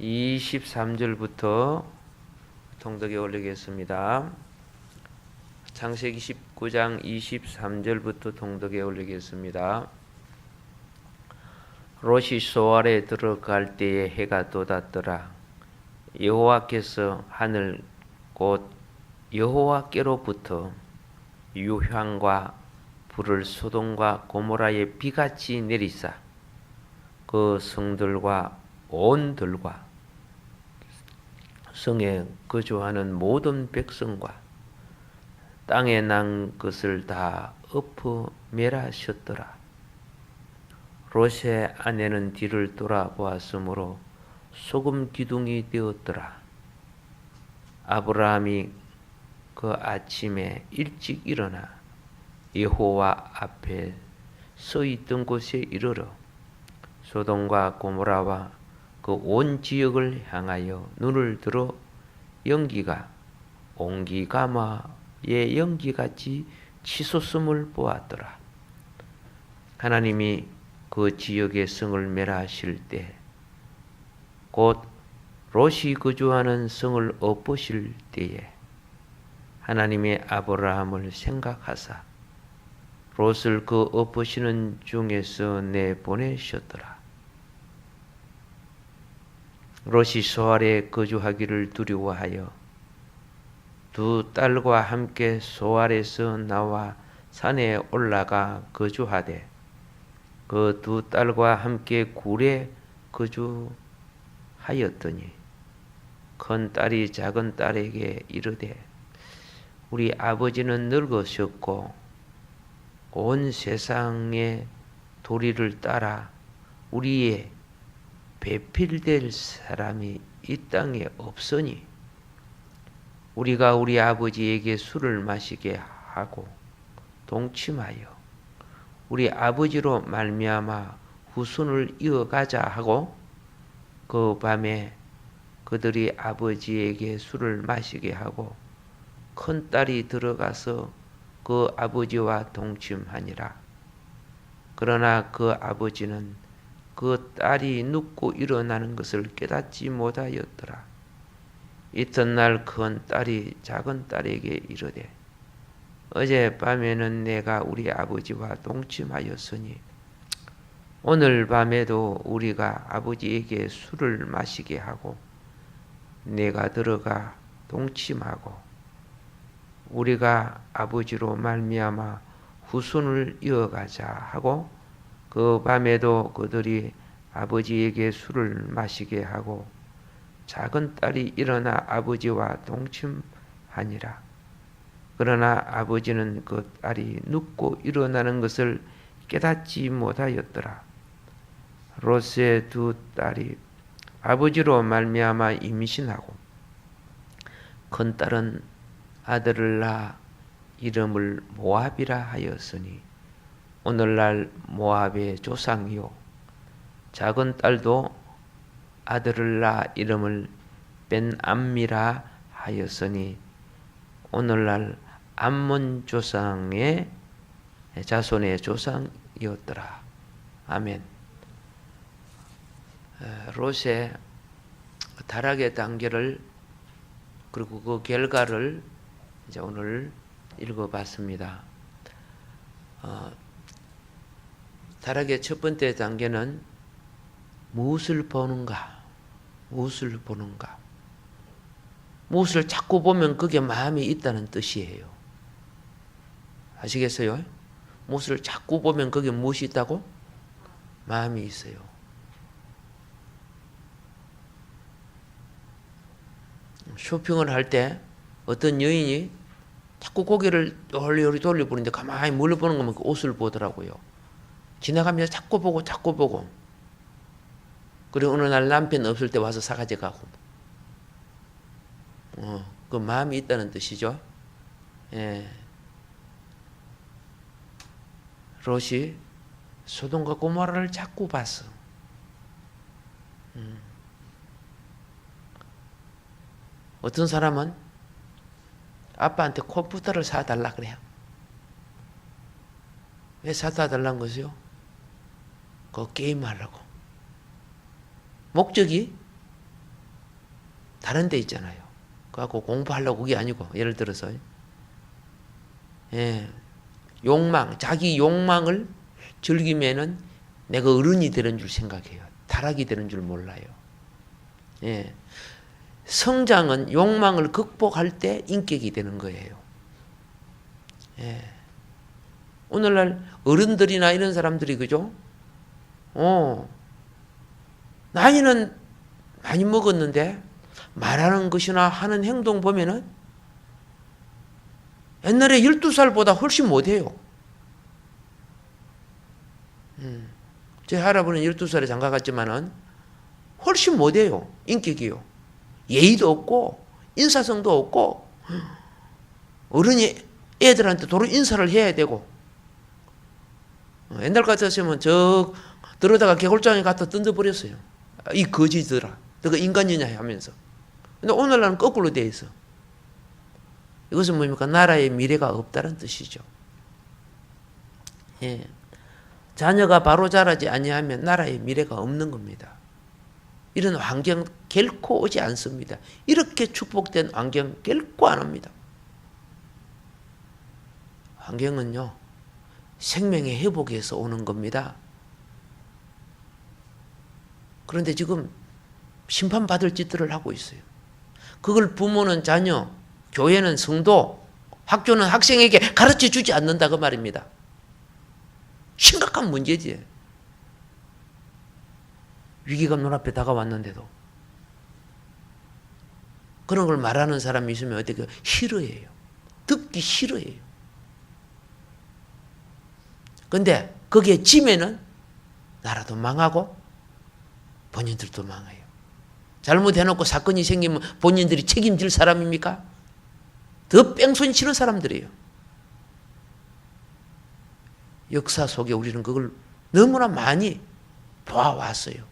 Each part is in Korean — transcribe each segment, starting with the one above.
23절부터 통독에 올리겠습니다. 창세기 19장 23절부터 통독에 올리겠습니다. 롯이 소알에 들어갈 때에 해가 돋았더라. 여호와께서 하늘 곧 여호와께로부터 유향과 불을 소돔과 고모라에 비같이 내리사 그 성들과 온 들과 성에 거주하는 모든 백성과 땅에 난 것을 다 엎어 멸하셨더라. 롯의 아내는 뒤를 돌아보았으므로 소금 기둥이 되었더라. 아브라함이 그 아침에 일찍 일어나 여호와 앞에 서 있던 곳에 이르러 소돔과 고모라와 그 온 지역을 향하여 눈을 들어 연기가 옹기가마의 연기같이 치솟음을 보았더라. 하나님이 그 지역의 성을 멸하실 때 곧 롯이 거주하는 성을 엎으실 때에 하나님의 아브라함을 생각하사 롯을 그 엎으시는 중에서 내보내셨더라. 롯이 소알에 거주하기를 두려워하여 두 딸과 함께 소알에서 나와 산에 올라가 거주하되 그 두 딸과 함께 굴에 거주하였더니 큰 딸이 작은 딸에게 이르되 우리 아버지는 늙으셨고 온 세상의 도리를 따라 우리의 배필될 사람이 이 땅에 없으니 우리가 우리 아버지에게 술을 마시게 하고 동침하여 우리 아버지로 말미암아 후손을 이어가자 하고 그 밤에 그들이 아버지에게 술을 마시게 하고 큰 딸이 들어가서 그 아버지와 동침하니라. 그러나 그 아버지는 그 딸이 눕고 일어나는 것을 깨닫지 못하였더라. 이튿날 큰 딸이 작은 딸에게 이르되 어젯밤에는 내가 우리 아버지와 동침하였으니 오늘 밤에도 우리가 아버지에게 술을 마시게 하고 내가 들어가 동침하고 우리가 아버지로 말미암아 후손을 이어가자 하고 그 밤에도 그들이 아버지에게 술을 마시게 하고 작은 딸이 일어나 아버지와 동침하니라. 그러나 아버지는 그 딸이 눕고 일어나는 것을 깨닫지 못하였더라. 롯의 두 딸이 아버지로 말미암아 임신하고 큰 딸은 아들을 낳아 이름을 모압이라 하였으니 오늘날 모압의 조상이요 작은 딸도 아들을 낳아 이름을 벤암미라 하였으니 오늘날 암몬 조상의 자손의 조상이었더라. 아멘. 롯의 타락의 단계를 그리고 그 결과를 이제 오늘 읽어봤습니다. 타락의 첫 번째 단계는 무엇을 보는가? 무엇을 보는가? 무엇을 자꾸 보면 그게 마음이 있다는 뜻이에요. 아시겠어요? 무엇을 자꾸 보면 그게 무엇이 있다고? 마음이 있어요. 쇼핑을 할 때 어떤 여인이 자꾸 고개를 요리 돌려보는데 가만히 뭘 보는 거면 그 옷을 보더라고요. 지나가면서 자꾸 보고 그리고 어느 날 남편 없을 때 와서 사가져 가고 그 마음이 있다는 뜻이죠. 예. 롯이 소돔과 고모라를 자꾸 봤어. 어떤 사람은 아빠한테 컴퓨터를 사달라 그래요. 왜 사다 달라는 것이요? 그 게임하려고. 목적이 다른 데 있잖아요. 그래갖고 공부하려고 그게 아니고, 예를 들어서, 예, 욕망, 자기 욕망을 즐기면은 내가 어른이 되는 줄 생각해요. 타락이 되는 줄 몰라요. 예. 성장은 욕망을 극복할 때 인격이 되는 거예요. 예. 오늘날 어른들이나 이런 사람들이, 그죠? 나이는 많이 먹었는데, 말하는 것이나 하는 행동 보면은, 옛날에 12살보다 훨씬 못해요. 제 할아버지는 12살에 장가 갔지만은, 훨씬 못해요. 인격이요. 예의도 없고, 인사성도 없고, 어른이 애들한테 도로 인사를 해야 되고, 옛날 같았으면 들어다가 개골장에 갖다 던져버렸어요. 이 거지들아, 너가 인간이냐 하면서. 근데 오늘날은 거꾸로 돼 있어. 이것은 뭡니까? 나라의 미래가 없다는 뜻이죠. 예. 자녀가 바로 자라지 아니하면 나라의 미래가 없는 겁니다. 이런 환경 결코 오지 않습니다. 이렇게 축복된 환경 결코 안 옵니다. 환경은요, 생명의 회복에서 오는 겁니다. 그런데 지금 심판받을 짓들을 하고 있어요. 그걸 부모는 자녀, 교회는 성도, 학교는 학생에게 가르쳐 주지 않는다 그 말입니다. 심각한 문제지. 위기가 눈앞에 다가왔는데도 그런 걸 말하는 사람이 있으면 어떻게 싫어해요. 듣기 싫어해요. 근데 거기에 지면은 나라도 망하고 본인들도 망해요. 잘못해놓고 사건이 생기면 본인들이 책임질 사람입니까? 더 뺑소니 치는 사람들이에요. 역사 속에 우리는 그걸 너무나 많이 보아왔어요.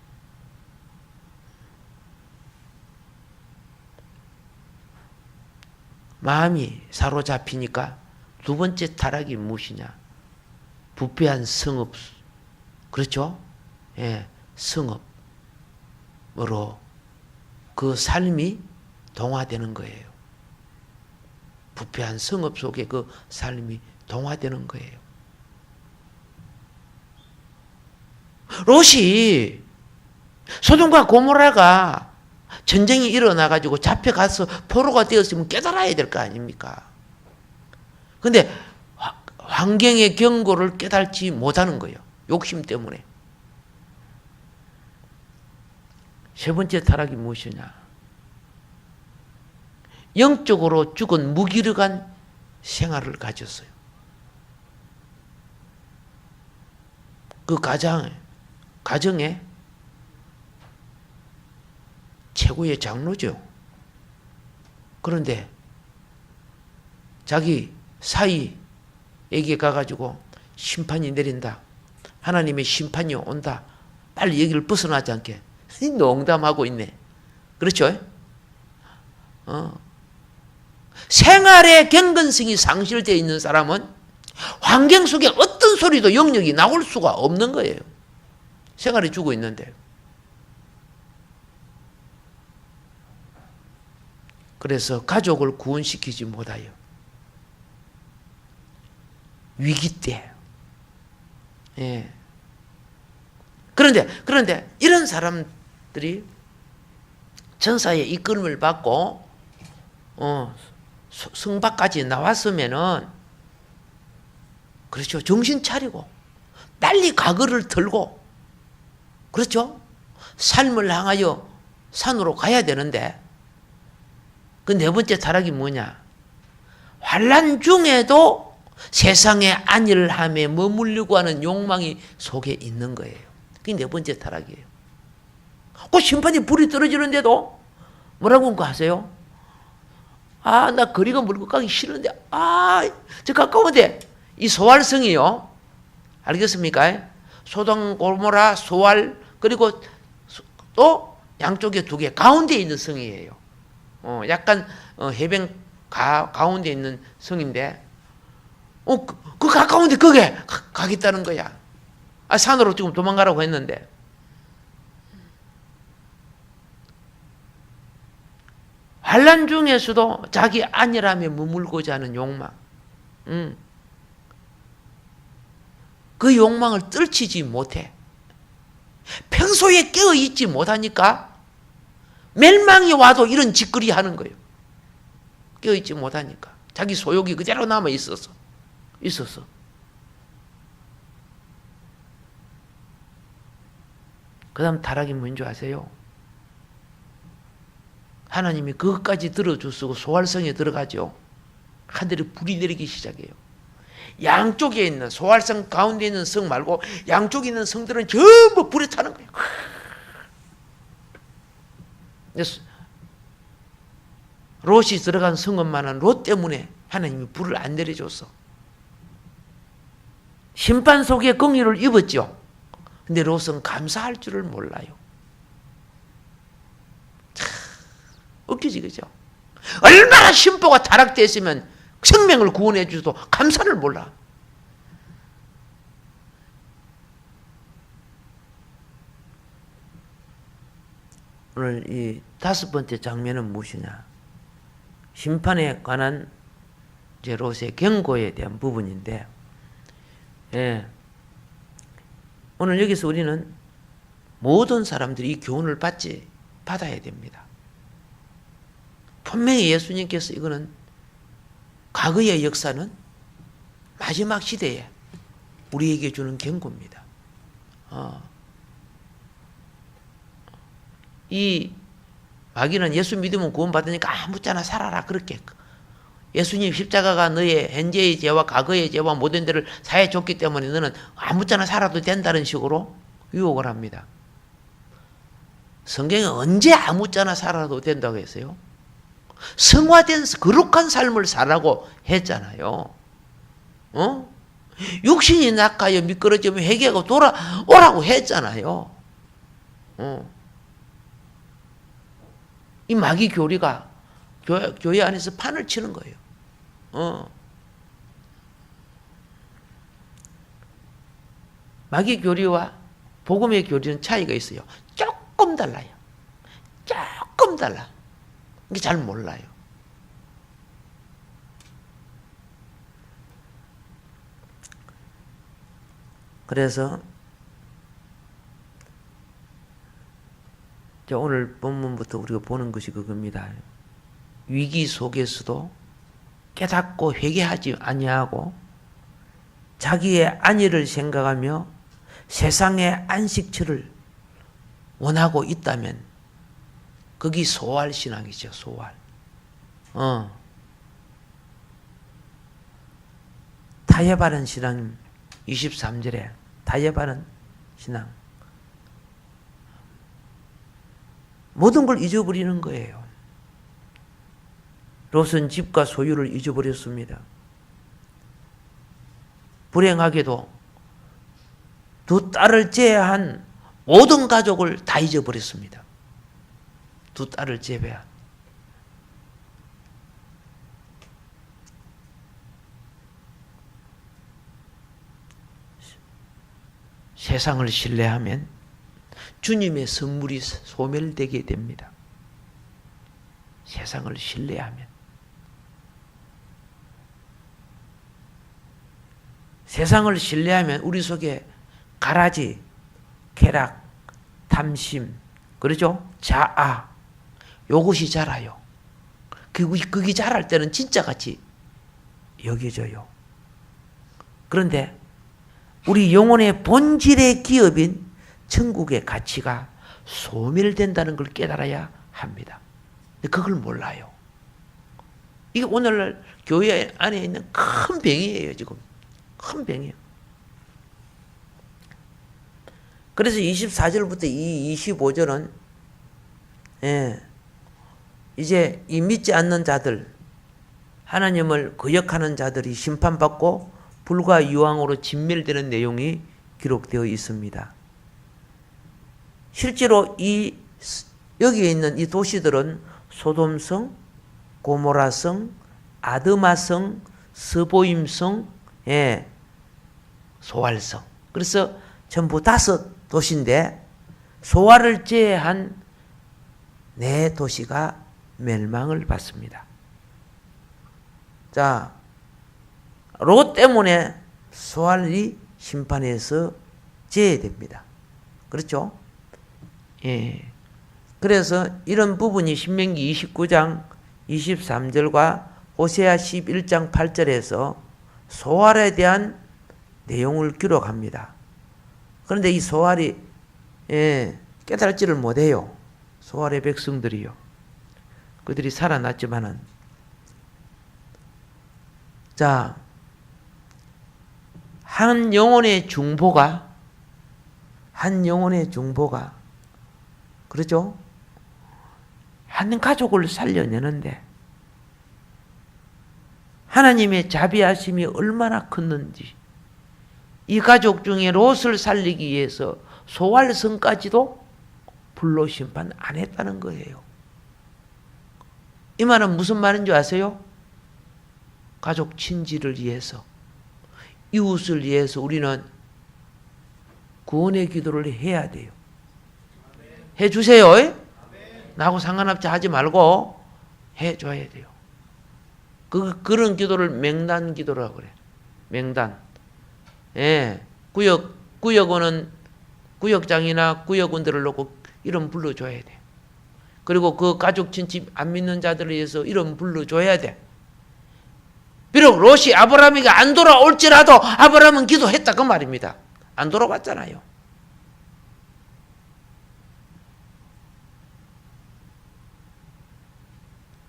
마음이 사로잡히니까 두 번째 타락이 무엇이냐? 부패한 성업. 그렇죠? 예, 성업으로 그 삶이 동화되는 거예요. 부패한 성업 속에 그 삶이 동화되는 거예요. 롯이 소돔과 고모라가 전쟁이 일어나가지고 잡혀가서 포로가 되었으면 깨달아야 될 거 아닙니까? 근데 환경의 경고를 깨달지 못하는 거예요. 욕심 때문에. 세 번째 타락이 무엇이냐? 영적으로 죽은 무기력한 생활을 가졌어요. 그 가정의 최고의 장로죠. 그런데 자기 사이에게 가가지고 심판이 내린다. 하나님의 심판이 온다. 빨리 여기를 벗어나지 않게. 농담하고 있네. 그렇죠? 생활의 경건성이 상실되어 있는 사람은 환경 속에 어떤 소리도 영역이 나올 수가 없는 거예요. 생활이 죽어 있는데. 그래서 가족을 구원시키지 못하여 위기 때. 예. 그런데 이런 사람들이 천사의 이끌음을 받고 성밖까지 나왔으면은, 그렇죠, 정신 차리고 빨리 가거를 들고, 그렇죠, 삶을 향하여 산으로 가야 되는데, 그 네 번째 타락이 뭐냐? 환난 중에도 세상의 안일함에 머물려고 하는 욕망이 속에 있는 거예요. 그게 네 번째 타락이에요. 그 심판이 불이 떨어지는데도 뭐라고 하세요? 아, 나 거리가 멀고 가기 싫은데, 저 가까운데, 이 소활성이요. 알겠습니까? 소돔, 고모라, 소활, 그리고 또 양쪽에 두 개, 가운데 있는 성이에요. 약간 해변 가운데 있는 성인데, 그 가까운데 거기에 가겠다는 거야. 산으로 지금 도망가라고 했는데. 환난 중에서도 자기 안일함에 머물고자 하는 욕망. 그 욕망을 떨치지 못해. 평소에 깨어있지 못하니까 멸망이 와도 이런 짓거리 하는 거예요. 깨어있지 못하니까. 자기 소욕이 그대로 남아 있었어. 그 다음 타락이 뭔지 아세요? 하나님이 그것까지 들어주시고 소활성에 들어가죠. 하늘에 불이 내리기 시작해요. 양쪽에 있는 소활성 가운데 있는 성 말고 양쪽에 있는 성들은 전부 불에 타는 거예요. 롯이 들어간 성읍만은 롯 때문에 하나님이 불을 안 내려줬어. 심판 속에 긍휼을 입었죠. 근데 롯은 감사할 줄을 몰라요. 참 웃기지, 그죠? 얼마나 심보가 타락됐으면 생명을 구원해 주셔도 감사를 몰라. 오늘 이 5번째 장면은 무엇이냐? 심판에 관한 이제 롯의 경고에 대한 부분인데, 오늘 여기서 우리는 모든 사람들이 이 교훈을 받아야 됩니다. 분명히 예수님께서 이거는 과거의 역사는 마지막 시대에 우리에게 주는 경고입니다. 이 마귀는 예수 믿으면 구원받으니까 아무짝나 살아라 그렇게 예수님 십자가가 너의 현재의 죄와 과거의 죄와 모든 데를 사해 줬기 때문에 너는 아무짝나 살아도 된다는 식으로 유혹을 합니다. 성경에 언제 아무짝나 살아도 된다고 했어요? 성화된 거룩한 삶을 살라고 했잖아요. 육신이 낙하여 미끄러지면 회개하고 돌아오라고 했잖아요. 이 마귀 교리가 교회 안에서 판을 치는 거예요. 마귀 교리와 복음의 교리는 차이가 있어요. 조금 달라요. 조금 달라. 이게 잘 몰라요. 그래서 오늘 본문부터 우리가 보는 것이 그겁니다. 위기 속에서도 깨닫고 회개하지 아니하고 자기의 안위를 생각하며 세상의 안식처를 원하고 있다면 거기 소활 신앙이죠. 소활. 타협 바른 신앙 23절에 타협 바른 신앙. 모든 걸 잊어버리는 거예요. 롯은 집과 소유를 잊어버렸습니다. 불행하게도 두 딸을 제외한 모든 가족을 다 잊어버렸습니다. 두 딸을 제외한. 세상을 신뢰하면 주님의 선물이 소멸되게 됩니다. 세상을 신뢰하면. 세상을 신뢰하면 우리 속에 가라지, 쾌락, 탐심, 그러죠? 자아, 요것이 자라요. 그게 자랄 때는 진짜같이 여겨져요. 그런데 우리 영혼의 본질의 기업인 천국의 가치가 소멸된다는 걸 깨달아야 합니다. 근데 그걸 몰라요. 이게 오늘날 교회 안에 있는 큰 병이에요, 지금. 큰 병이에요. 그래서 24절부터 25절은 이제 이 믿지 않는 자들, 하나님을 거역하는 자들이 심판받고 불과 유황으로 진멸되는 내용이 기록되어 있습니다. 실제로 여기에 있는 이 도시들은 소돔성, 고모라성, 아드마성, 스보임성, 소활성. 그래서 전부 5도시인데 소활을 제외한 4도시가 멸망을 받습니다. 자, 롯 때문에 소알이 심판에서 제외됩니다. 그렇죠? 예. 그래서 이런 부분이 신명기 29장 23절과 호세아 11장 8절에서 소알에 대한 내용을 기록합니다. 그런데 이 소알이 깨달지를 못해요. 소알의 백성들이요. 그들이 살아났지만은 자, 한 영혼의 중보가 그렇죠? 한 가족을 살려내는데 하나님의 자비하심이 얼마나 컸는지 이 가족 중에 롯을 살리기 위해서 소알성까지도 불로 심판 안 했다는 거예요. 이 말은 무슨 말인 줄 아세요? 가족 친지를 위해서 이웃을 위해서 우리는 구원의 기도를 해야 돼요. 해주세요. 나하고 상관없지 하지 말고 해줘야 돼요. 그런 기도를 맹단 기도라고 그래. 맹단. 예. 구역원은 구역장이나 구역원들을 놓고 이름 불러줘야 돼. 그리고 그 가족 친지 안 믿는 자들을 위해서 이름 불러줘야 돼. 비록 롯이 아브라함이가 안 돌아올지라도 아브라함은 기도했다 그 말입니다. 안 돌아왔잖아요.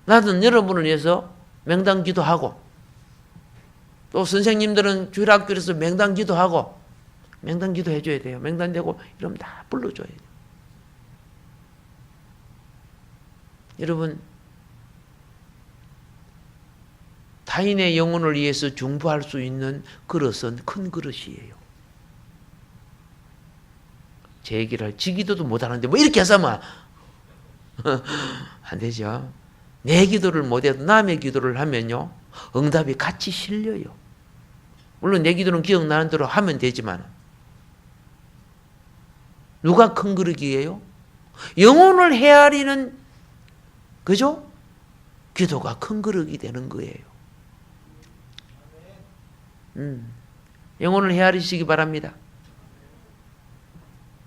나는 여러분을 위해서 맹단 기도하고 또 선생님들은 주일학교에서 맹단 기도하고 맹단 기도 해줘야 돼요. 맹단되고 이러면 다 불러줘야 돼요. 여러분 타인의 영혼을 위해서 중보할 수 있는 그릇은 큰 그릇이에요. 제 얘기를 지기도도 못하는데 뭐 이렇게 해서만 안 되죠. 내 기도를 못해도 남의 기도를 하면요 응답이 같이 실려요. 물론 내 기도는 기억나는 대로 하면 되지만 누가 큰 그릇이에요? 영혼을 헤아리는 그죠? 기도가 큰 그릇이 되는 거예요. 영혼을 헤아리시기 바랍니다.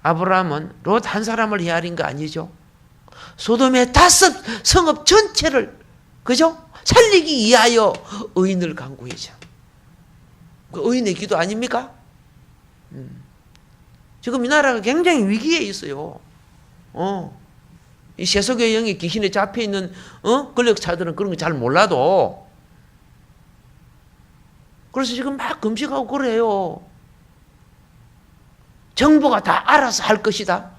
아브라함은 롯 한 사람을 헤아린 거 아니죠? 소돔의 5 성읍 전체를 그죠? 살리기 위하여 의인을 간구했죠. 그 의인의 기도 아닙니까? 지금 이 나라가 굉장히 위기에 있어요. 이 세속의 영이 귀신에 잡혀 있는 권력자들은 그런 거 잘 몰라도 그래서 지금 막 금식하고 그래요. 정부가 다 알아서 할 것이다.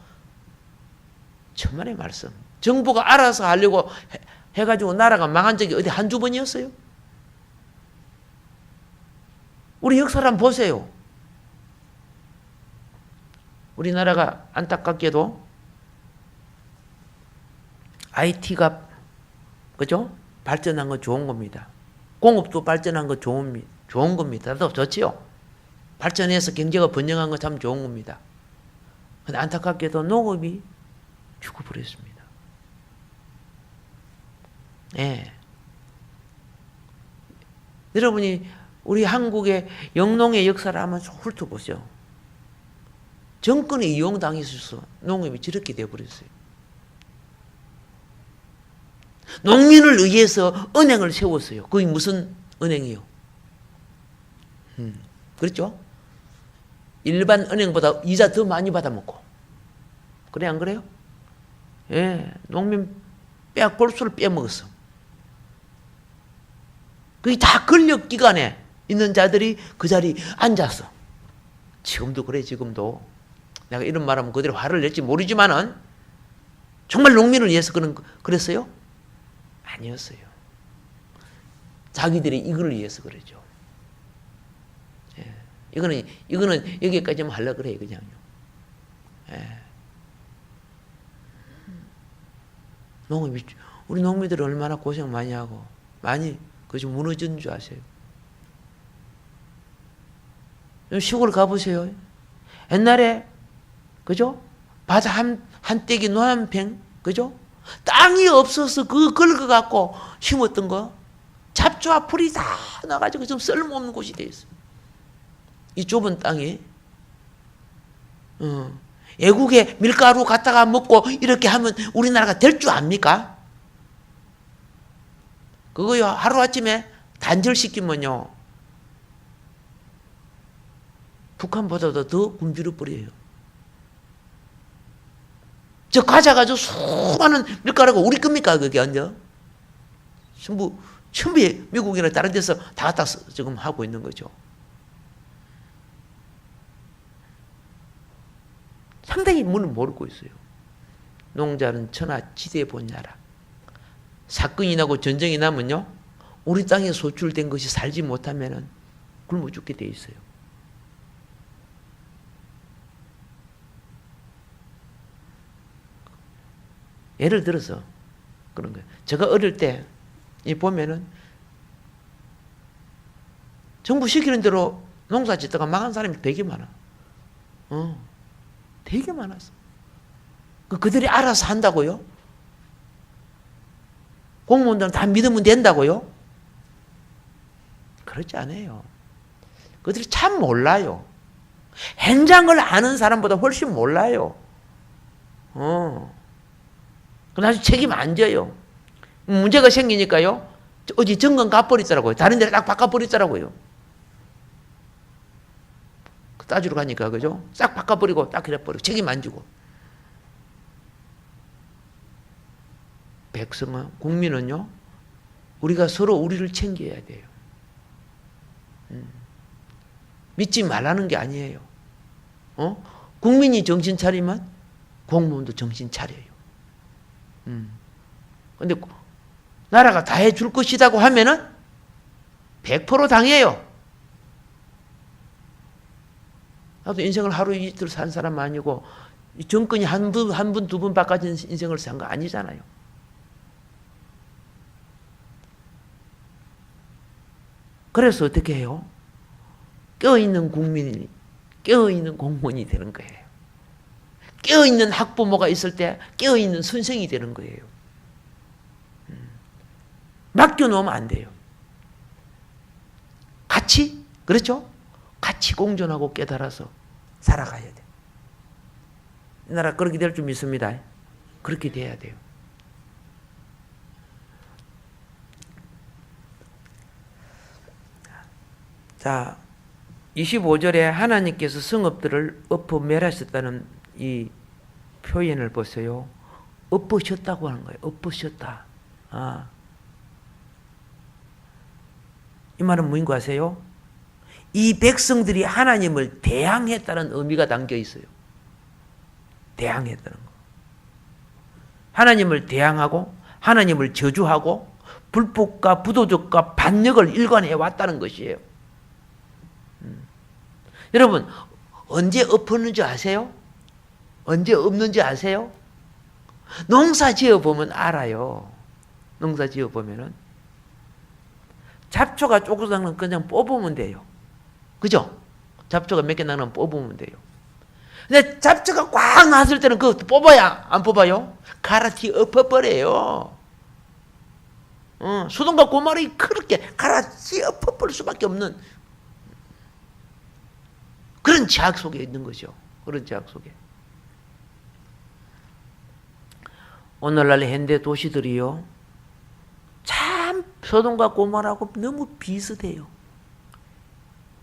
천만의 말씀. 정부가 알아서 하려고 해가지고 나라가 망한 적이 어디 한두 번이었어요? 우리 역사를 한번 보세요. 우리나라가 안타깝게도 IT가 그죠? 발전한 건 좋은 겁니다. 공업도 발전한 건 좋은 겁니다. 더 좋지요? 발전해서 경제가 번영한 건 참 좋은 겁니다. 근데 안타깝게도 농업이 죽어버렸습니다. 예. 여러분이 우리 한국의 영농의 역사를 한번 훑어보죠. 정권에 이용당해서 농업이 저렇게 되어버렸어요. 농민을 위해서 은행을 세웠어요. 그게 무슨 은행이요? 그렇죠? 일반 은행보다 이자 더 많이 받아먹고. 그래 안 그래요? 예, 농민 골수를 빼먹었어. 그게 다 권력기관에 있는 자들이 그 자리에 앉았어. 지금도 그래, 지금도. 내가 이런 말하면 그대로 화를 낼지 모르지만은 정말 농민을 위해서 그랬어요? 아니었어요. 자기들이 이걸 위해서 그러죠. 예. 이거는 여기까지만 하려고 그래요, 그냥요. 예. 우리 농민들이 얼마나 고생 많이 하고, 많이, 그저 무너진 줄 아세요? 시골 가보세요. 옛날에, 그죠? 바다 한 떼기 노한평, 그죠? 땅이 없어서 그거 긁어갖고 심었던 거 잡초와 풀이 다 나가지고 좀 쓸모없는 곳이 돼 있어요. 이 좁은 땅이. 외국에 밀가루 갖다가 먹고 이렇게 하면 우리나라가 될 줄 압니까? 그거요, 하루아침에 단절시키면요, 북한보다도 더 굶주려 버려요. 저 가져가지고 수많은 밀가루가 우리 겁니까, 그게 언제? 전부 미국이나 다른 데서 다 갖다 지금 하고 있는 거죠. 상당히 문을 모르고 있어요. 농자는 천하 지대 본야라. 사건이 나고 전쟁이 나면요, 우리 땅에 소출된 것이 살지 못하면은 굶어 죽게 돼 있어요. 예를 들어서 그런 거예요. 제가 어릴 때 보면은 정부 시키는 대로 농사 짓다가 망한 사람이 되게 많아. 되게 많았어. 그들이 알아서 한다고요? 공무원들은 다 믿으면 된다고요? 그렇지 않아요. 그들이 참 몰라요. 현장을 아는 사람보다 훨씬 몰라요. 그래서 책임 안 져요. 문제가 생기니까요, 어디 정권 가버리더라고요. 다른 데를 딱 바꿔버리더라고요. 따지러 가니까, 그죠? 싹 바꿔버리고 딱 이래버리고 책임 안 지고. 백성은, 국민은요, 우리가 서로 우리를 챙겨야 돼요. 믿지 말라는 게 아니에요. 국민이 정신 차리면 공무원도 정신 차려요. 근데 나라가 다 해줄 것이라고 하면은 100% 당해요. 나도 인생을 하루 이틀 산 사람 아니고, 정권이 한 분, 두 분 바꿔진 인생을 산 거 아니잖아요. 그래서 어떻게 해요? 깨어있는 국민이, 깨어있는 공무원이 되는 거예요. 깨어있는 학부모가 있을 때 깨어있는 선생이 되는 거예요. 맡겨놓으면 안 돼요. 같이, 그렇죠? 같이 공존하고 깨달아서 살아가야 돼. 이 나라 그렇게 될 줄 믿습니다. 그렇게 돼야 돼요. 자, 25절에 하나님께서 성읍들을 엎어 멸하셨다는 이 표현을 보세요. 엎으셨다고 하는 거예요. 엎으셨다. 이 말은 뭐인 거 아세요? 이 백성들이 하나님을 대항했다는 의미가 담겨 있어요. 대항했다는 거. 하나님을 대항하고 하나님을 저주하고 불법과 부도덕과 반역을 일관해 왔다는 것이에요. 여러분, 언제 엎었는지 아세요? 언제 없는지 아세요? 농사 지어 보면 알아요. 농사 지어 보면은 잡초가 조금 나면 그냥 뽑으면 돼요. 그죠? 잡초가 몇 개 나면 뽑으면 돼요. 근데 잡초가 꽉 났을 때는 그거 뽑아야 안 뽑아요? 갈아티 엎어버려요. 수동과 고마리 그렇게 갈아티 엎어버릴 수밖에 없는 그런 제약 속에 있는 거죠. 그런 제약 속에. 오늘날 현대 도시들이요, 참 소돔과 고모라하고 너무 비슷해요.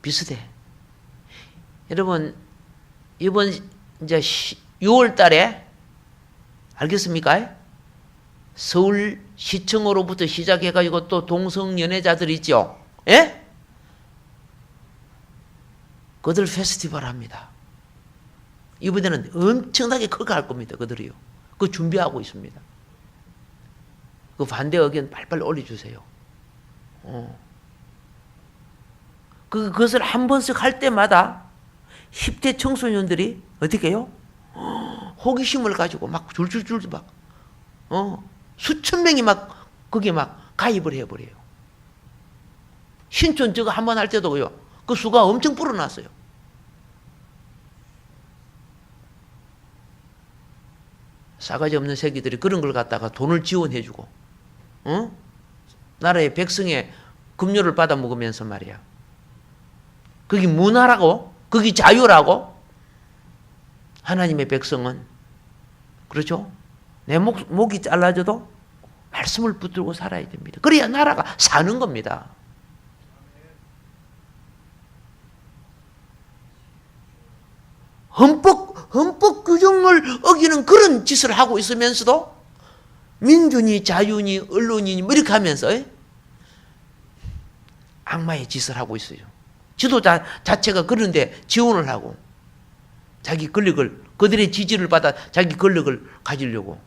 비슷해. 여러분, 이번 이제 6월 달에 알겠습니까? 서울시청으로부터 시작해가지고 또 동성연애자들 있죠? 예? 그들 페스티벌 합니다. 이번에는 엄청나게 크게 할 겁니다. 그들이요. 그거 준비하고 있습니다. 그 반대 의견 빨리빨리 올려주세요. 그것을 한 번씩 할 때마다 10대 청소년들이 어떻게 해요? 호기심을 가지고 막 줄줄줄 막, 수천 명이 막, 거기에 막 가입을 해버려요. 신촌 저거 한 번 할 때도요, 그 수가 엄청 불어났어요. 싸가지 없는 새끼들이 그런 걸 갖다가 돈을 지원해주고, 어? 나라의 백성의 급료를 받아 먹으면서 말이야. 그게 문화라고? 그게 자유라고? 하나님의 백성은, 그렇죠? 내 목이 잘라져도 말씀을 붙들고 살아야 됩니다. 그래야 나라가 사는 겁니다. 헌법 규정을 어기는 그런 짓을 하고 있으면서도 민주니 자유니 언론이니 뭐 이렇게 하면서 악마의 짓을 하고 있어요. 지도자 자체가 그런데 지원을 하고 자기 권력을, 그들의 지지를 받아 자기 권력을 가지려고.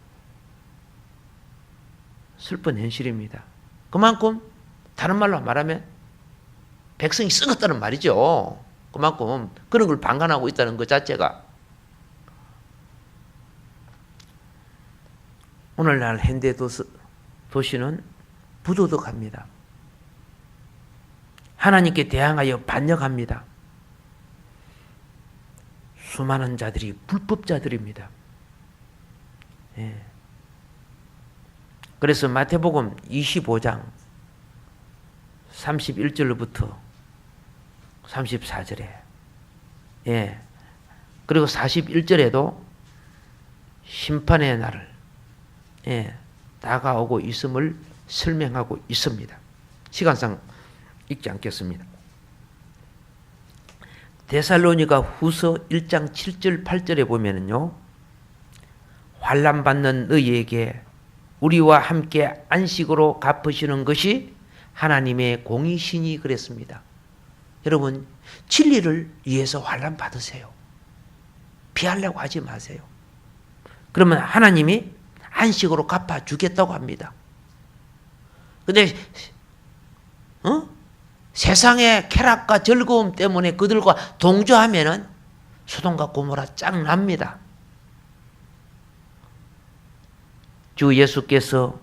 슬픈 현실입니다. 그만큼 다른 말로 말하면 백성이 썩었다는 말이죠. 그만큼 그런 걸 방관하고 있다는 것 자체가. 오늘날 현대 도시는 부도덕합니다. 하나님께 대항하여 반역합니다. 수많은 자들이 불법자들입니다. 예. 그래서 마태복음 25장 31절부터 34절에, 예, 그리고 41절에도 심판의 날을, 예, 다가오고 있음을 설명하고 있습니다. 시간상 읽지 않겠습니다. 데살로니가 후서 1장 7절 8절에 보면은요, 환난 받는 너희에게 우리와 함께 안식으로 갚으시는 것이 하나님의 공의시니 그랬습니다. 여러분, 진리를 위해서 환난 받으세요. 피하려고 하지 마세요. 그러면 하나님이 안식으로 갚아주겠다고 합니다. 근데 세상의 쾌락과 즐거움 때문에 그들과 동조하면은 소돔과 고모라 짱납니다. 주 예수께서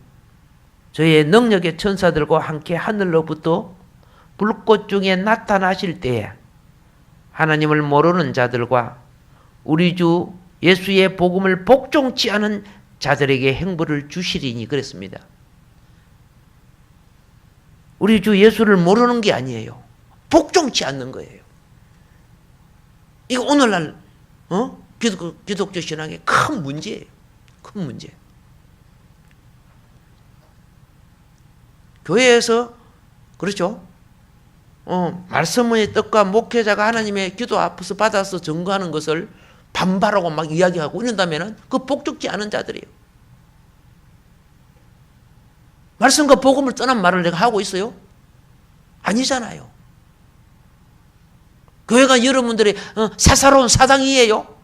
저의 능력의 천사들과 함께 하늘로부터 불꽃 중에 나타나실 때에 하나님을 모르는 자들과 우리 주 예수의 복음을 복종치 않은 자들에게 행보를 주시리니 그랬습니다. 우리 주 예수를 모르는 게 아니에요. 복종치 않는 거예요. 이거 오늘날 기독교 신앙의 큰 문제예요. 큰 문제. 교회에서 그렇죠. 말씀의 뜻과 목회자가 하나님의 기도 앞에서 받아서 증거하는 것을 반발하고 막 이야기하고 이런다면은 그 복종치 않은 자들이에요. 말씀과 복음을 떠난 말을 내가 하고 있어요? 아니잖아요. 교회가 여러분들의 사사로운 사당이에요?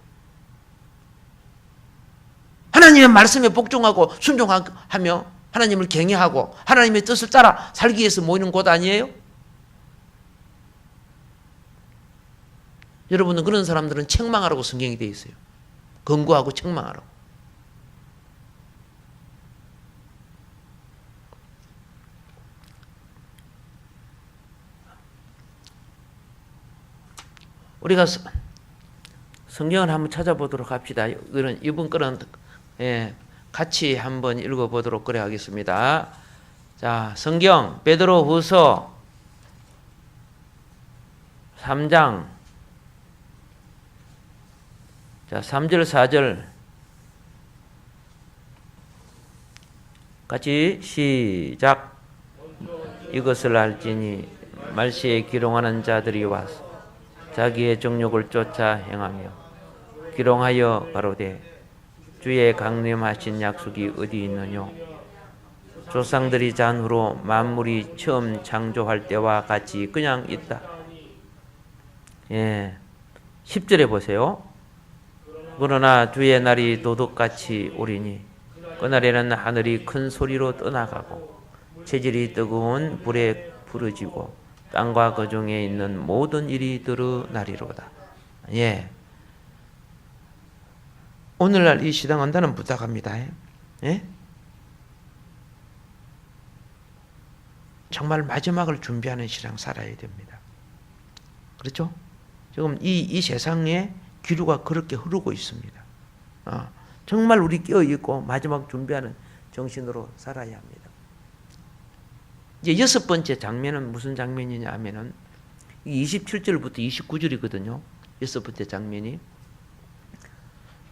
하나님의 말씀에 복종하고 순종하며 하나님을 경외하고 하나님의 뜻을 따라 살기 위해서 모이는 곳 아니에요? 여러분은 그런 사람들은 책망하라고 성경이 되어 있어요. 권고하고 책망하라고. 우리가 성경을 한번 찾아보도록 합시다. 이번 거는 같이 한번 읽어보도록 그래 하겠습니다. 자, 성경 베드로후서 3장 자 3절 4절 같이 시작. 이것을 알지니 말시에 기롱하는 자들이 와서 자기의 정욕을 쫓아 행하며 기롱하여 가로되 주의 강림하신 약속이 어디 있느뇨? 조상들이 잔 후로 만물이 처음 창조할 때와 같이 그냥 있다. 예, 10절에 보세요. 그러나 주의 날이 도둑같이 오리니 그날에는 하늘이 큰 소리로 떠나가고 체질이 뜨거운 불에 부르지고 땅과 그 중에 있는 모든 일이 드러나리로다. 예. 오늘날 이 시당은 나는 부탁합니다. 예? 정말 마지막을 준비하는 신앙 살아야 됩니다. 그렇죠? 지금 이 세상에 기류가 그렇게 흐르고 있습니다. 정말 우리 깨어 있고 마지막 준비하는 정신으로 살아야 합니다. 이제 여섯 번째 장면은 무슨 장면이냐 하면은 27절부터 29절이거든요. 여섯 번째 장면이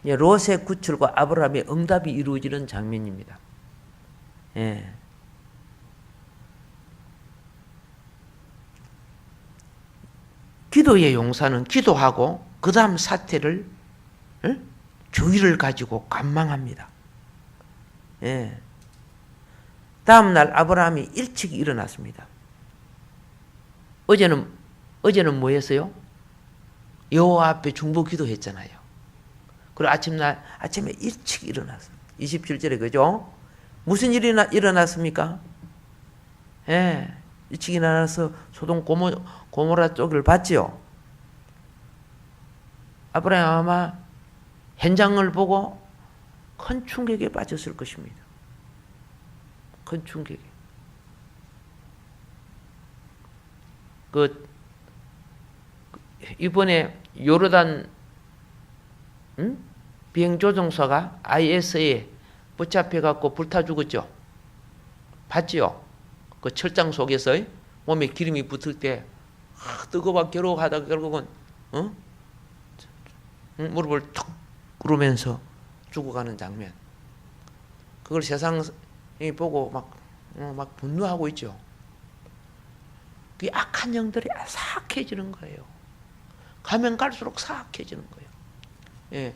롯의 구출과 아브라함의 응답이 이루어지는 장면입니다. 예. 기도의 용사는 기도하고 그 다음 사태를 주의를 가지고 관망합니다. 예. 다음 날 아브라함이 일찍 일어났습니다. 어제는 뭐 했어요? 여호와 앞에 중보 기도했잖아요. 그리고 아침에 일찍 일어났어요. 27절에 그죠? 무슨 일이 일어났습니까? 예. 일찍 일어나서 소돔 고모라 쪽을 봤지요. 아브라함 아마 현장을 보고 큰 충격에 빠졌을 것입니다. 큰 충격에. 이번에 요르단 비행 조종사가 IS에 붙잡혀갖고 불타 죽었죠. 봤지요? 그 철장 속에서 몸에 기름이 붙을 때 뜨거워 괴로워하다가 결국은 무릎을 툭 꿇으면서 죽어가는 장면. 그걸 세상이 보고 막 분노하고 있죠. 그 악한 영들이 사악해지는 거예요. 가면 갈수록 사악해지는 거예요. 예.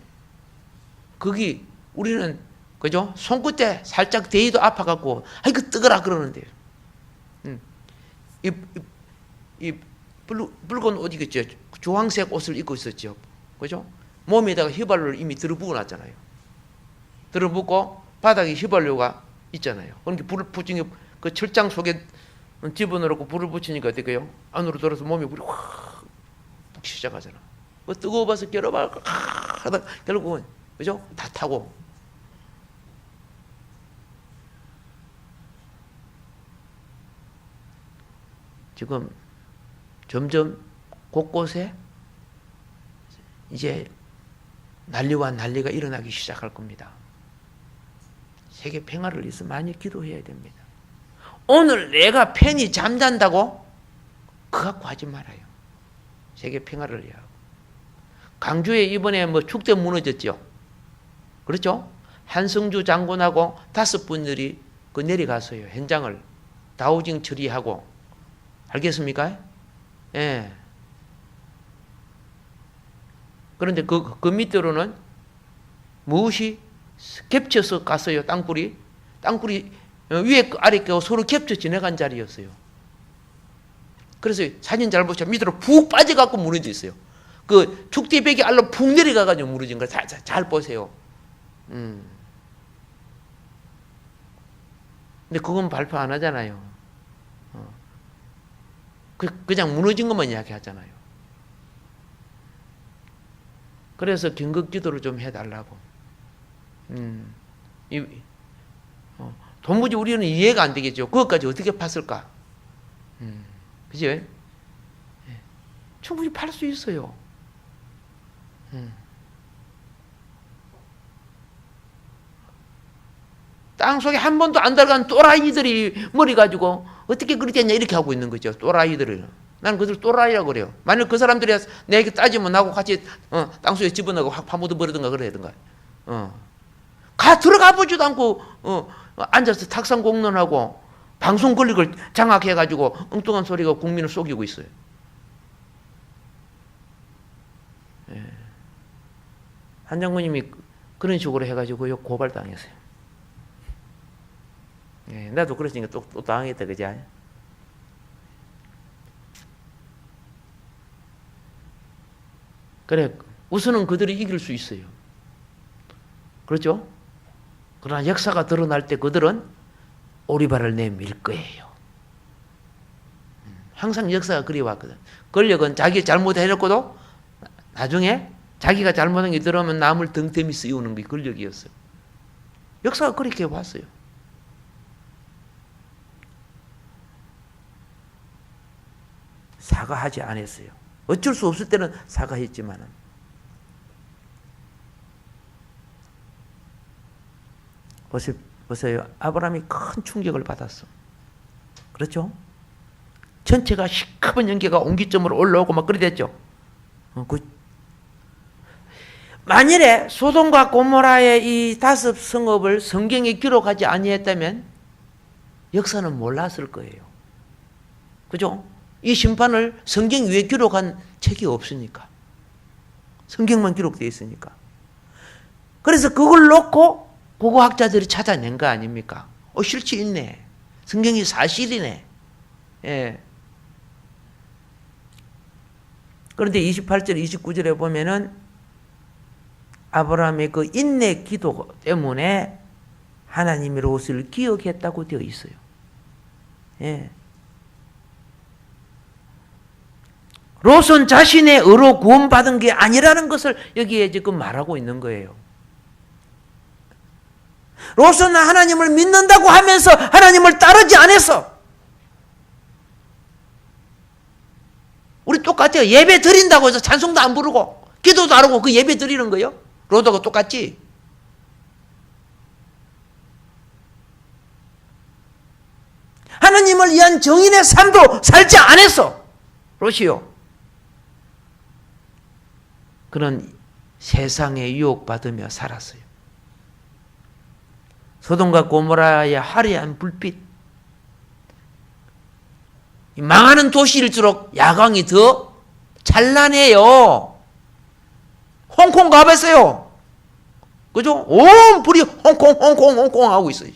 거기 우리는 그죠? 손끝에 살짝 대이도 아파갖고 아이고 뜨거라 그러는데요. 이 붉은 옷이겠죠. 주황색 옷을 입고 있었죠. 그죠? 몸에다가 휘발유를 이미 들어부어 놨잖아요. 들어붓고 바닥에 휘발유가 있잖아요. 그러니까 불을 붙이니 그 철장 속에 집어넣고 불을 붙이니까 어떻게요? 안으로 들어서 몸에 불이 확 붙기 시작하잖아. 뭐 뜨거워봐서 겨뤄봐 하다 결국은 그죠? 다 타고. 지금 점점 곳곳에 이제 난리와 난리가 일어나기 시작할 겁니다. 세계 평화를 위해서 많이 기도해야 됩니다. 오늘 내가 편히 잠잔다고 그거 갖고 하지 말아요. 세계 평화를 위하여. 강주에 이번에 뭐 축대 무너졌죠. 그렇죠? 한승주 장군하고 5분들이 그 내려갔어요. 현장을 다우징 처리하고. 알겠습니까? 예. 그런데 그 밑으로는 무엇이 겹쳐서 갔어요. 땅굴이 위에 아래 거 서로 겹쳐 지나간 자리였어요. 그래서 사진 잘 보시면 밑으로 푹 빠져갖고 무너져 있어요. 그 축대벽이 알로 푹 내려가가지고 무너진 거 잘 보세요. 근데 그건 발표 안 하잖아요. 그냥 무너진 것만 이야기하잖아요. 그래서 긴급 기도를 좀 해달라고. 도무지 우리는 이해가 안 되겠죠. 그것까지 어떻게 팠을까? 그죠? 예. 충분히 팔 수 있어요. 땅 속에 한 번도 안 들어간 또라이들이 머리 가지고 어떻게 그리 됐냐 이렇게 하고 있는 거죠. 또라이들을. 나는 그들 또라이라고 그래요. 만약 그 사람들이 내게 따지면 나하고 같이 땅속에 집어넣고 확 파묻어 버리든가 그래야든가. 들어가 보지도 않고 앉아서 탁상 공론하고 방송 권력을 장악해가지고 엉뚱한 소리가 국민을 속이고 있어요. 예. 한 장군님이 그런 식으로 해가지고 고발당했어요. 예, 나도 그랬으니까 또 당하겠다, 그지? 그래, 우선은 그들이 이길 수 있어요. 그렇죠? 그러나 역사가 드러날 때 그들은 오리발을 내밀 거예요. 항상 역사가 그리 왔거든. 권력은 자기 잘못해놓고도 나중에 자기가 잘못한 게 들어오면 남을 등태미 씌우는 게 권력이었어요. 역사가 그렇게 왔어요. 사과하지 않았어요. 어쩔 수 없을 때는 사과했지만은 보세요. 아브라함이 큰 충격을 받았어. 그렇죠? 전체가 시커먼 연기가 옹기점으로 올라오고 막 그래 됐죠. 만일에 소돔과 고모라의 이 5성읍을 성경에 기록하지 아니했다면 역사는 몰랐을 거예요. 그죠? 이 심판을 성경 위에 기록한 책이 없으니까. 성경만 기록되어 있으니까. 그래서 그걸 놓고 고고학자들이 찾아낸 거 아닙니까? 실체 있네. 성경이 사실이네. 예. 그런데 28절, 29절에 보면은 아브라함의 그 인내 기도 때문에 하나님의 롯을 기억했다고 되어 있어요. 예. 롯은 자신의 의로 구원받은 게 아니라는 것을 여기에 지금 말하고 있는 거예요. 롯은 하나님을 믿는다고 하면서 하나님을 따르지 않았어. 우리 똑같아요. 예배 드린다고 해서 찬송도 안 부르고 기도도 안 하고 그 예배 드리는 거예요. 롯하고 똑같지. 하나님을 위한 정인의 삶도 살지 않았어. 롯이요. 그런 세상에 유혹받으며 살았어요. 소돔과 고모라의 화려한 불빛, 망하는 도시일수록 야광이 더 찬란해요. 홍콩 가봤어요. 그죠? 온 불이 홍콩 하고 있어요.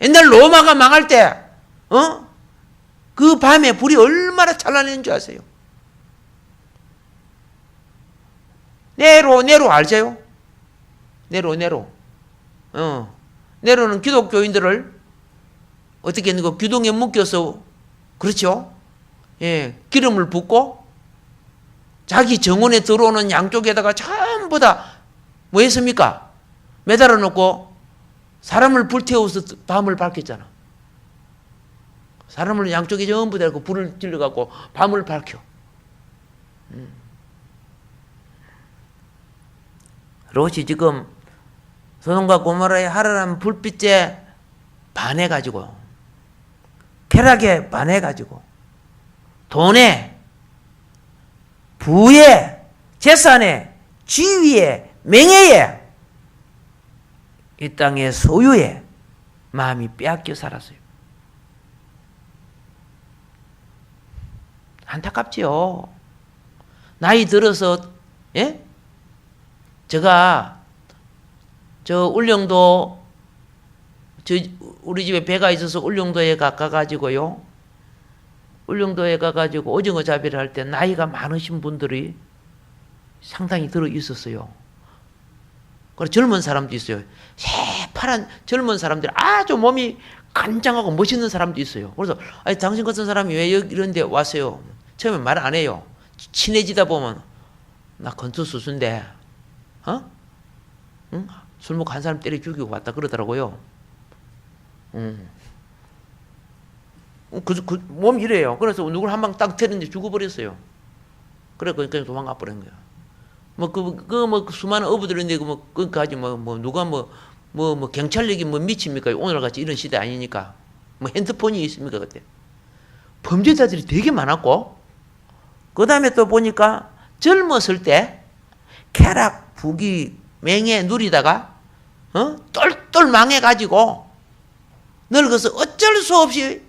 옛날 로마가 망할 때, 그 밤에 불이 얼마나 찬란했는 줄 아세요? 네로 알세요? 네로. 네로는 기독교인들을 어떻게 했는 거 기둥에 묶여서, 그렇죠? 예, 기름을 붓고 자기 정원에 들어오는 양쪽에다가 전부 다 뭐 했습니까? 매달아 놓고 사람을 불태워서 밤을 밝혔잖아. 사람을 양쪽에 전부 다 불을 질러갖고 밤을 밝혀. 롯이 지금 소돔과 고모라의 화려한 불빛에 반해가지고, 쾌락에 반해가지고, 돈에, 부에, 재산에, 지위에, 명예에, 이 땅의 소유에 마음이 빼앗겨 살았어요. 안타깝지요. 나이 들어서, 예? 제가 울릉도, 우리 집에 배가 있어서 울릉도에 가가지고요. 울릉도에 가가지고 오징어 잡이를 할 때 나이가 많으신 분들이 상당히 들어 있었어요. 그리고 젊은 사람도 있어요. 새파란 젊은 사람들, 아주 몸이 간장하고 멋있는 사람도 있어요. 그래서 아니, 당신 같은 사람이 왜 여기 이런 데 왔어요? 처음에 말 안 해요. 친해지다 보면 나 건투수수인데 응? 술 먹고 한 사람 때려 죽이고 왔다 그러더라고요. 몸이 이래요. 그래서 누굴 한 방 딱 때렸는데 죽어버렸어요. 그래, 그냥 도망가 버린 거야. 수많은 어부들인데, 그까지 누가 경찰력이 미칩니까? 오늘같이 이런 시대 아니니까. 핸드폰이 있습니까, 그때? 범죄자들이 되게 많았고, 그 다음에 또 보니까 젊었을 때 쾌락, 부귀, 명예 누리다가, 똘똘 망해가지고, 늙어서 어쩔 수 없이,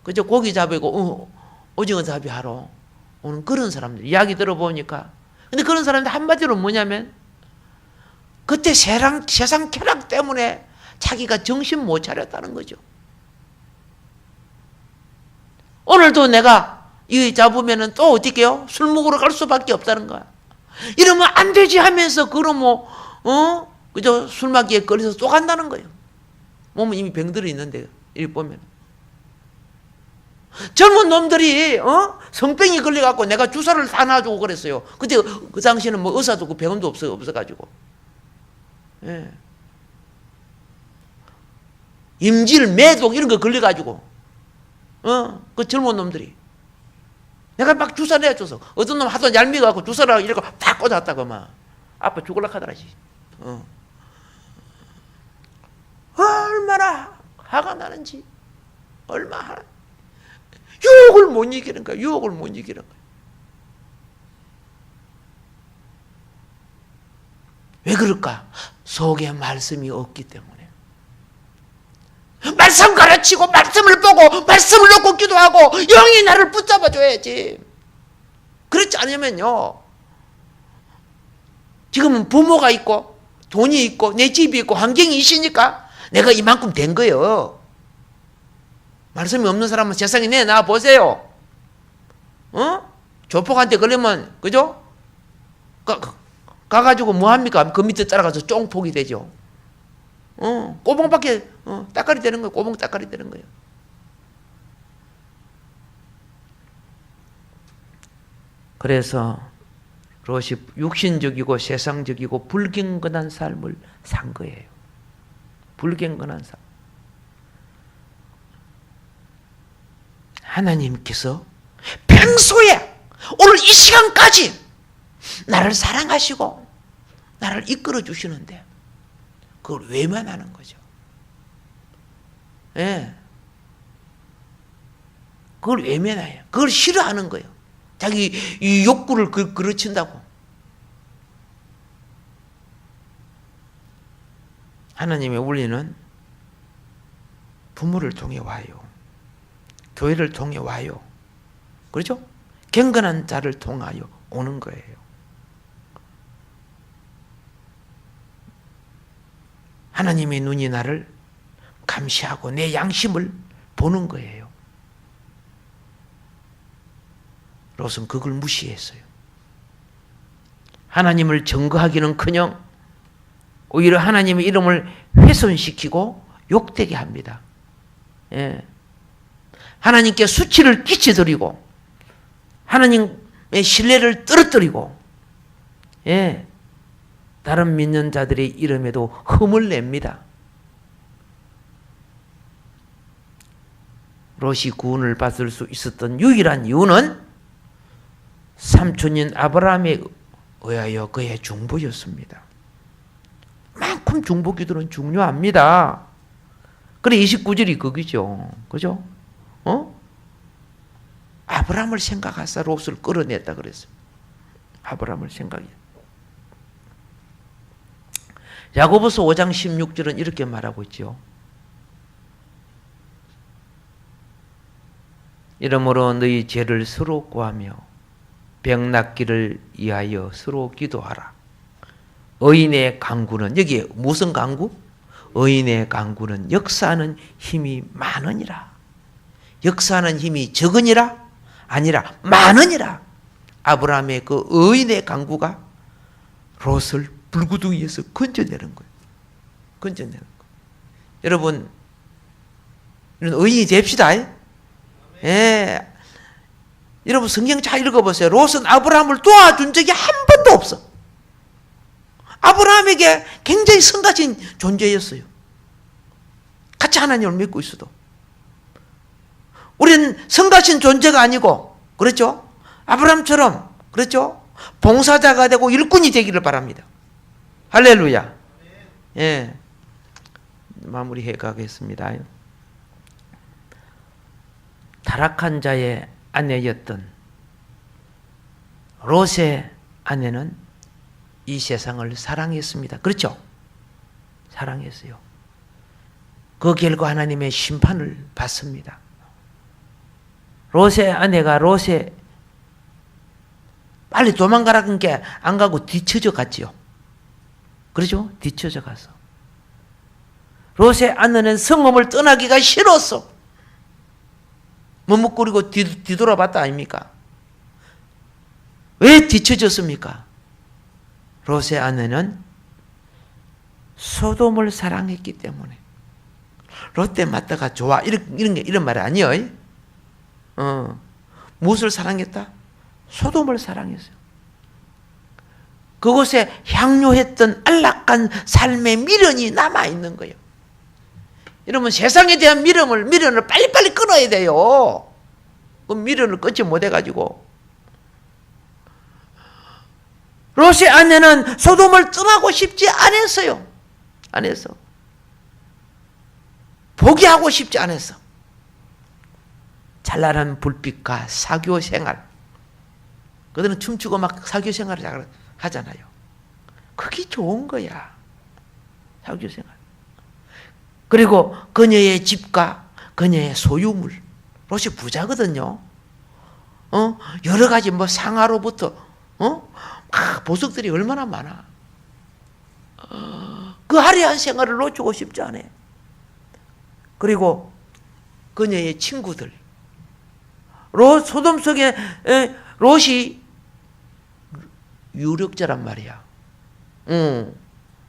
그저 고기 잡이고, 오징어 잡이 하러 오는 그런 사람들, 이야기 들어보니까. 근데 그런 사람들 한마디로 뭐냐면, 그때 세상 쾌락 때문에 자기가 정신 못 차렸다는 거죠. 오늘도 내가 이 잡으면은 또 어떻게 해요? 술 먹으러 갈 수밖에 없다는 거야. 이러면 안 되지 하면서, 그저 술마기에 걸려서 또 간다는 거예요. 몸은 이미 병들어 있는데, 이렇게 보면. 젊은 놈들이, 성병이 걸려갖고 내가 주사를 다 놔주고 그랬어요. 그때 그 당시에는 의사도 그 병원도 없어가지고. 예. 임질, 매독 이런 거 걸려가지고. 그 젊은 놈들이. 내가 막 주사 내줘서. 어떤 놈 하도 얄미워갖고 주사를 이렇게 팍 꽂았다고 막. 아빠 죽을라 하더라지. 얼마나 화가 나는지, 얼마나 유혹을 못 이기는 거야. 유혹을 못 이기는 거야. 왜 그럴까? 속에 말씀이 없기 때문에. 말씀 가르치고 말씀을 보고 말씀을 놓고 기도하고 영이 나를 붙잡아 줘야지. 그렇지 않으면요, 지금은 부모가 있고 돈이 있고 내 집이 있고 환경이 있으니까 내가 이만큼 된 거예요. 말씀이 없는 사람은 세상에 내놔 보세요. 조폭한테 걸리면, 그죠? 가가지고 뭐합니까? 그 밑에 따라가서 쫑폭이 되죠. 꼬봉밖에, 따까리 되는 거예요. 꼬봉 따까리 되는 거예요. 그래서 롯이 육신적이고 세상적이고 불경건한 삶을 산 거예요. 불경건한 삶. 하나님께서 평소에 오늘 이 시간까지 나를 사랑하시고 나를 이끌어 주시는데 그걸 외면하는 거죠. 예. 그걸 외면해요. 그걸 싫어하는 거예요. 자기 이 욕구를 그르친다고. 하나님의 원리는 부모를 통해 와요. 교회를 통해 와요. 그렇죠? 경건한 자를 통하여 오는 거예요. 하나님의 눈이 나를 감시하고 내 양심을 보는 거예요. 롯은 그걸 무시했어요. 하나님을 증거하기는커녕 오히려 하나님의 이름을 훼손시키고 욕되게 합니다. 예. 하나님께 수치를 끼쳐드리고 하나님의 신뢰를 떨어뜨리고, 예, 다른 믿는 자들의 이름에도 흠을 냅니다. 롯이 구원을 받을 수 있었던 유일한 이유는 삼촌인 아브라함에 의하여 그의 중보였습니다. 만큼 중보 기도는 중요합니다. 그래 29절이 거기죠. 그죠? 아브라함을 생각하사 롯을 끌어냈다 그랬어요. 아브라함을 생각해. 야고보서 5장 16절은 이렇게 말하고 있죠. 이러므로 너희 죄를 서로 구하며 병 낫기를 위하여 서로 기도하라. 의인의 간구는, 여기에 무슨 간구? 의인의 간구는 역사하는 힘이 많으니라. 역사하는 힘이 적으니라? 아니라 많으니라. 아브라함의 그 의인의 간구가 롯을 불구덩이에서 건져내는 거예요. 건져내는 거예요. 여러분, 이런 의인이 됩시다. 예. 여러분 성경 잘 읽어보세요. 롯은 아브라함을 도와준 적이 한 번도 없어. 아브라함에게 굉장히 성가신 존재였어요. 같이 하나님을 믿고 있어도. 우리는 성가신 존재가 아니고, 그렇죠? 아브라함처럼, 그렇죠? 봉사자가 되고 일꾼이 되기를 바랍니다. 할렐루야. 예. 마무리해 가겠습니다. 타락한 자의 아내였던 롯의 아내는 이 세상을 사랑했습니다. 그렇죠? 사랑했어요. 그 결과 하나님의 심판을 받습니다. 롯의 아내가 롯에 빨리 도망가라는 게 안 가고 뒤쳐져 갔지요. 그렇죠? 뒤쳐져 가서. 롯의 아내는 성읍을 떠나기가 싫었어. 머뭇거리고 뒤돌아봤다 아닙니까? 왜 뒤쳐졌습니까? 롯의 아내는 소돔을 사랑했기 때문에. 롯데 맞다가 좋아. 이런 말이 아니에요. 무엇을 사랑했다? 소돔을 사랑했어요. 그곳에 향유했던 안락한 삶의 미련이 남아있는 거예요. 여러분 세상에 대한 미련을 빨리빨리 끊어야 돼요. 그 미련을 끊지 못해가지고. 롯의 아내는 소돔을 떠나고 싶지 않았어요. 안 했어. 포기하고 싶지 않았어. 찬란한 불빛과 사교 생활. 그들은 춤추고 막 사교 생활을 하잖아요. 그게 좋은 거야. 사교 생활. 그리고 그녀의 집과 그녀의 소유물. 롯이 부자거든요. 여러 가지 뭐 상하로부터 보석들이 얼마나 많아. 그 화려한 생활을 놓치고 싶지 않아. 그리고 그녀의 친구들. 소돔 속에 롯이 유력자란 말이야.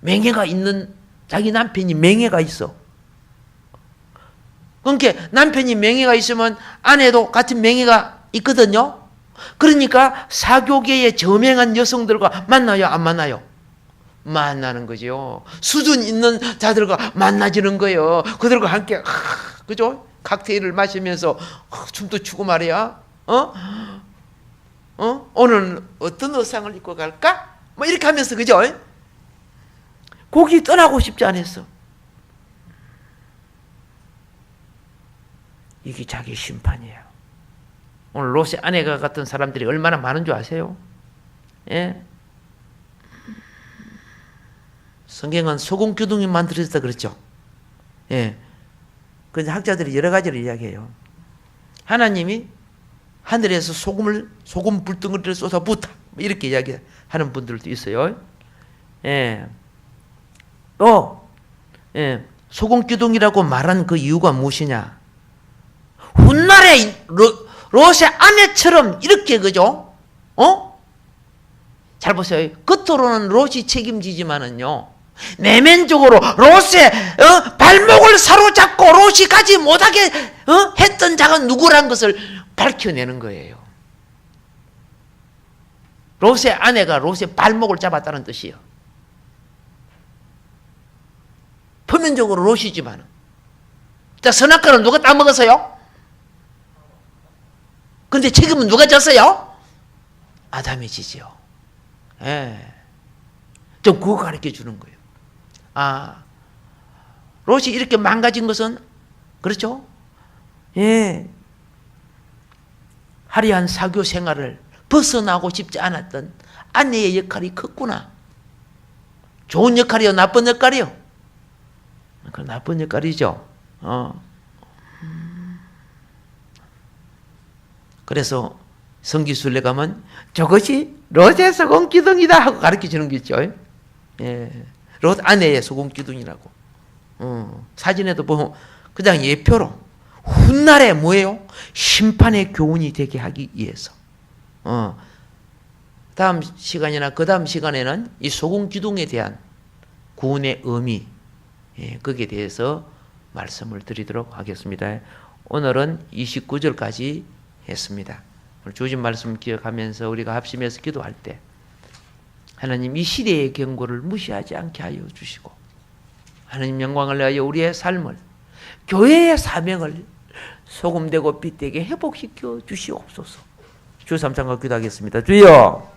맹해가 있는, 자기 남편이 맹해가 있어. 그러니까 남편이 맹해가 있으면 아내도 같은 맹해가 있거든요. 그러니까 사교계의 저맹한 여성들과 만나요, 안 만나요? 만나는 거죠. 수준 있는 자들과 만나지는 거예요. 그들과 함께 그죠? 칵테일을 마시면서 춤도 추고 말이야. 오늘 어떤 의상을 입고 갈까? 뭐 이렇게 하면서 그죠? 거기 떠나고 싶지 않았어. 이게 자기 심판이에요. 오늘 롯의 아내가 같은 사람들이 얼마나 많은 줄 아세요? 예? 성경은 소금 기둥이 만들어졌다 그랬죠. 예. 그래서 학자들이 여러 가지를 이야기해요. 하나님이 하늘에서 소금 불덩어리를 쏟아붓다 이렇게 이야기하는 분들도 있어요. 예. 또 소금 기둥이라고 말한 그 이유가 무엇이냐? 훗날에 롯의 아내처럼 이렇게 그죠? 잘 보세요. 겉으로는 롯이 책임지지만은요. 내면적으로 롯의 발목을 사로잡고 롯이 가지 못하게 했던 자가 누구란 것을 밝혀내는 거예요. 롯의 아내가 롯의 발목을 잡았다는 뜻이에요. 표면적으로 롯이지만 자, 선악과는 누가 따먹었어요? 근데 책임은 누가 졌어요? 아담이 지지요. 예. 좀 그거 가르쳐 주는 거예요. 롯이 이렇게 망가진 것은, 그렇죠? 예. 화려한 사교 생활을 벗어나고 싶지 않았던 아내의 역할이 컸구나. 좋은 역할이요? 나쁜 역할이요? 그 나쁜 역할이죠. 그래서 성기순례 가면 저것이 롯의 소금 기둥이다 하고 가르쳐 주는 게 있죠. 예. 롯 아내의 소금 기둥이라고. 사진에도 보면 그냥 예표로 훗날에 뭐예요? 심판의 교훈이 되게 하기 위해서. 다음 시간이나 그 다음 시간에는 이 소금 기둥에 대한 구원의 의미, 거기에 대해서 말씀을 드리도록 하겠습니다. 오늘은 29절까지 했습니다. 주신 말씀 기억하면서 우리가 합심해서 기도할 때 하나님 이 시대의 경고를 무시하지 않게 하여 주시고 하나님 영광을 위하여 우리의 삶을, 교회의 사명을 소금되고 빛되게 회복시켜 주시옵소서. 주 3장과 기도하겠습니다. 주여